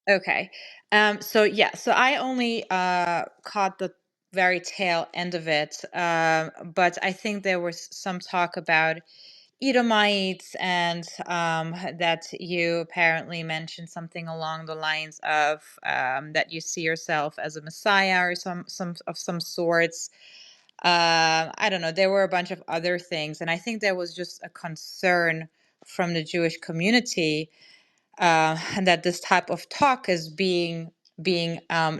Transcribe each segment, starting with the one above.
Okay. So I only caught the very tail end of it, but I think there was some talk about Edomites, and that you apparently mentioned something along the lines of that you see yourself as a Messiah or some sorts. I don't know. There were a bunch of other things, and I think there was just a concern from the Jewish community, and that this type of talk is being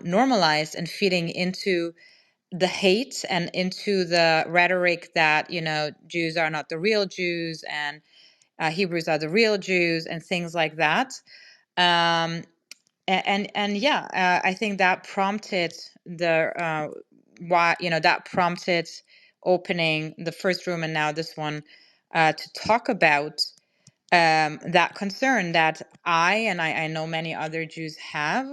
normalized and feeding into the hate and into the rhetoric that Jews are not the real Jews, and Hebrews are the real Jews, and things like that. Um, and yeah, I think that prompted the why that prompted opening the first room and now this one, to talk about that concern that I know many other Jews have.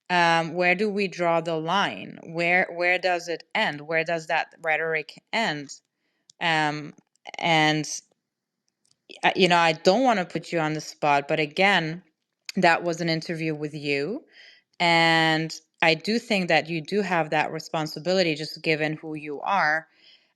Where do we draw the line? Where does it end? Where does that rhetoric end? Um, and I don't want to put you on the spot, but again, that was an interview with you, and I do think that you do have that responsibility, just given who you are,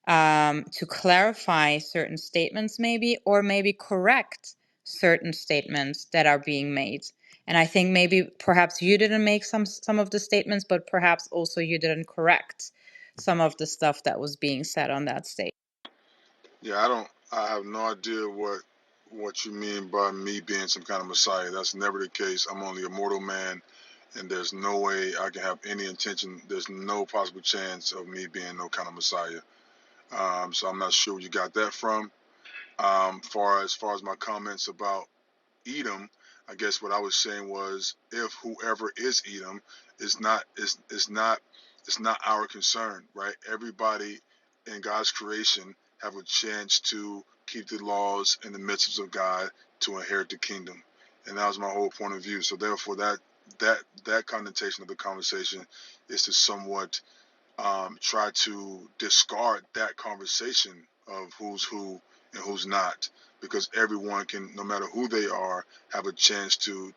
to clarify certain statements, maybe, or maybe correct certain statements that are being made. And I think maybe perhaps you didn't make some of the statements, but perhaps also you didn't correct some of the stuff that was being said on that stage. Yeah, I have no idea what you mean by me being some kind of Messiah. That's never the case. I'm only a mortal man, and there's no way I can have any intention. There's no possible chance of me being no kind of Messiah. So I'm not sure where you got that from. Far as my comments about Edom, I guess what I was saying was if whoever is Edom is not our concern, right? Everybody in God's creation have a chance to keep the laws and the mitzvahs of God to inherit the kingdom, and that was my whole point of view. So therefore, that connotation of the conversation is to somewhat try to discard that conversation of who's who and who's not, because everyone can, no matter who they are, have a chance to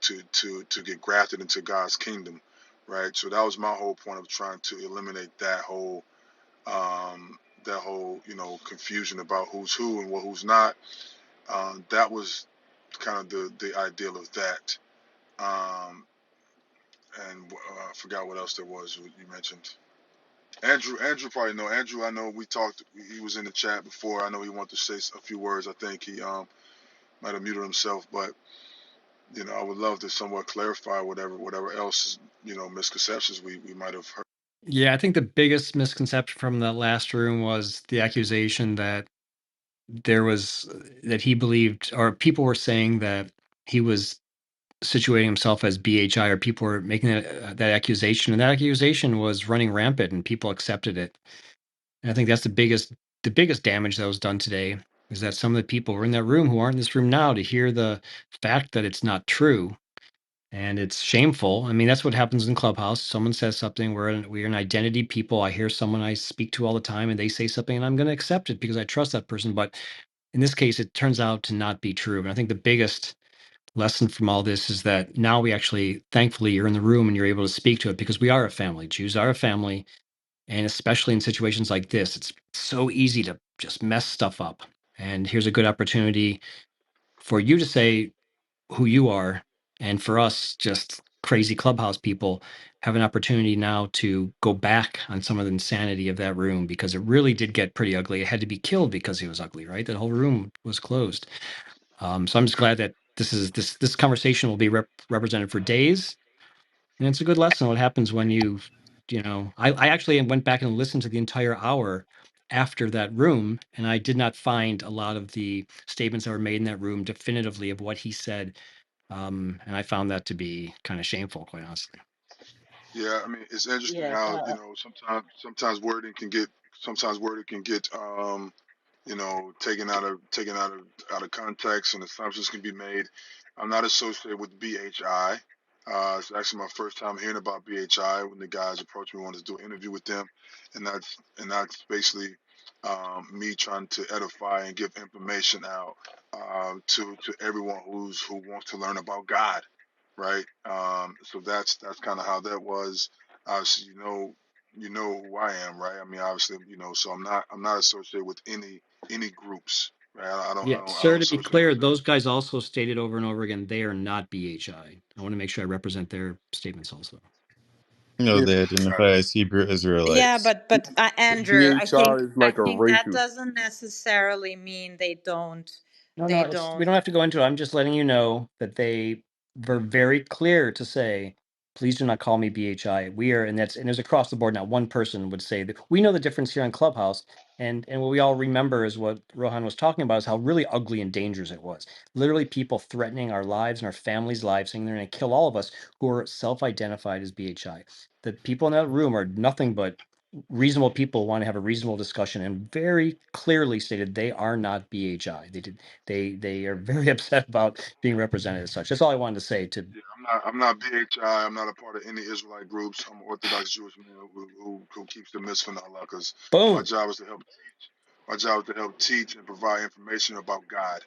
get grafted into God's kingdom, right? So that was my whole point of trying to eliminate that whole confusion about who's who and who's not. That was kind of the ideal of that. Um, and I forgot what else there was you mentioned. Andrew probably know. Andrew, I know we talked. He was in the chat before. I know he wanted to say a few words. I think he might have muted himself, but I would love to somewhat clarify whatever else misconceptions we might have heard. Yeah, I think the biggest misconception from the last room was the accusation that that he believed, or people were saying that he was situating himself as BHI, or people were making that accusation, and that accusation was running rampant, and people accepted it. And I think that's the biggest damage that was done today, is that some of the people who were in that room who aren't in this room now to hear the fact that it's not true. And it's shameful. I mean, that's what happens in Clubhouse. Someone says something. We're an identity people. I hear someone I speak to all the time, and they say something, and I'm going to accept it because I trust that person. But in this case, it turns out to not be true. And I think the biggest lesson from all this is that now we actually, thankfully, you're in the room and you're able to speak to it, because we are a family. Jews are a family, and especially in situations like this, it's so easy to just mess stuff up. And here's a good opportunity for you to say who you are, and for us, just crazy Clubhouse people, have an opportunity now to go back on some of the insanity of that room, because it really did get pretty ugly. It had to be killed because it was ugly, right? That whole room was closed. So I'm just glad that this conversation will be represented for days, and it's a good lesson what happens when I actually went back and listened to the entire hour after that room, and I did not find a lot of the statements that were made in that room definitively of what he said, and I found that to be kind of shameful, quite honestly. Yeah, I mean it's interesting Yes, how sometimes wording can get taken out of context, and assumptions can be made. I'm not associated with BHI. It's actually my first time hearing about BHI when the guys approached me, wanted to do an interview with them, and that's basically me trying to edify and give information out to everyone who wants to learn about God, right? So that's kind of how that was. Obviously, you know who I am, right? I mean, obviously, so I'm not associated with any groups, right? Yeah, I don't sir, to be associate clear, myself. those guys also stated over and over again they are not BHI. I want to make sure I represent their statements also. No, Yeah, they got it. identify as Hebrew Yeah, Israelites. but Andrew, BHR is I like a think that racist. doesn't necessarily mean No, they no, we don't. don't have to go into it. I'm just letting you know that they were very clear to say, please do not call me BHI. We are, and there's across the board. Not one person would say that. We know the difference here on Clubhouse, and what we all remember is what Rohan was talking about is how really ugly and dangerous it was. Literally, people threatening our lives and our families' lives, saying they're going to kill all of us who are self-identified as BHI. The people in that room are nothing but reasonable people who want to have a reasonable discussion and very clearly stated they are not BHI. They are very upset about being represented as such. That's all I wanted to say. To Yeah, I'm not BHI. I'm not a part of any Israelite groups. I'm an Orthodox Jewish man who keeps the mitzvah and Allah, because my boom. job is to help teach. My job is to help teach and provide information about God.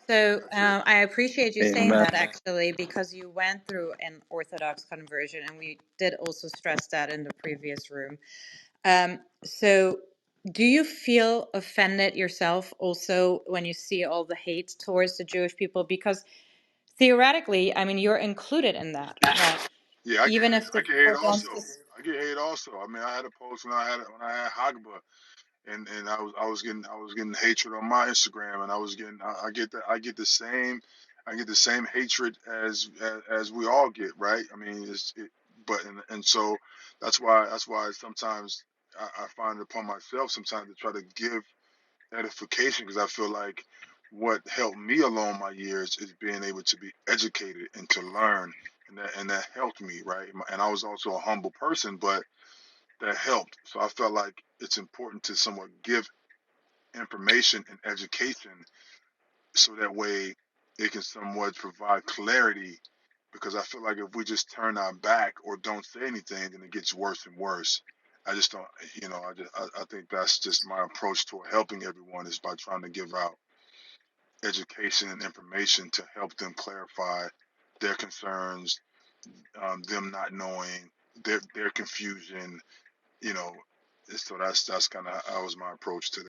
So That's it. I appreciate you saying Amen. that actually, because you went through an Orthodox conversion, and we did also stress that in the previous room. So do you feel offended yourself also when you see all the hate towards the Jewish people? Because theoretically, I mean, you're included in that, right? Yeah, Even if the I get hate people don't. also. I get hate also. I mean, I had a post when I had Hagba, and I was getting hatred on my Instagram, and I get the same hatred as we all get, right? I mean, but and so that's why sometimes I find it upon myself sometimes to try to give edification, because I feel like what helped me along my years is being able to be educated and to learn, and that helped me, right? And I was also a humble person, but that helped. So I felt like it's important to somewhat give information and education, so that way it can somewhat provide clarity. Because I feel like if we just turn our back or don't say anything, then it gets worse and worse. I just don't, I think that's just my approach toward helping everyone, is by trying to give out education and information to help them clarify their concerns, them not knowing, their confusion, you know. So that's kind of, that was my approach to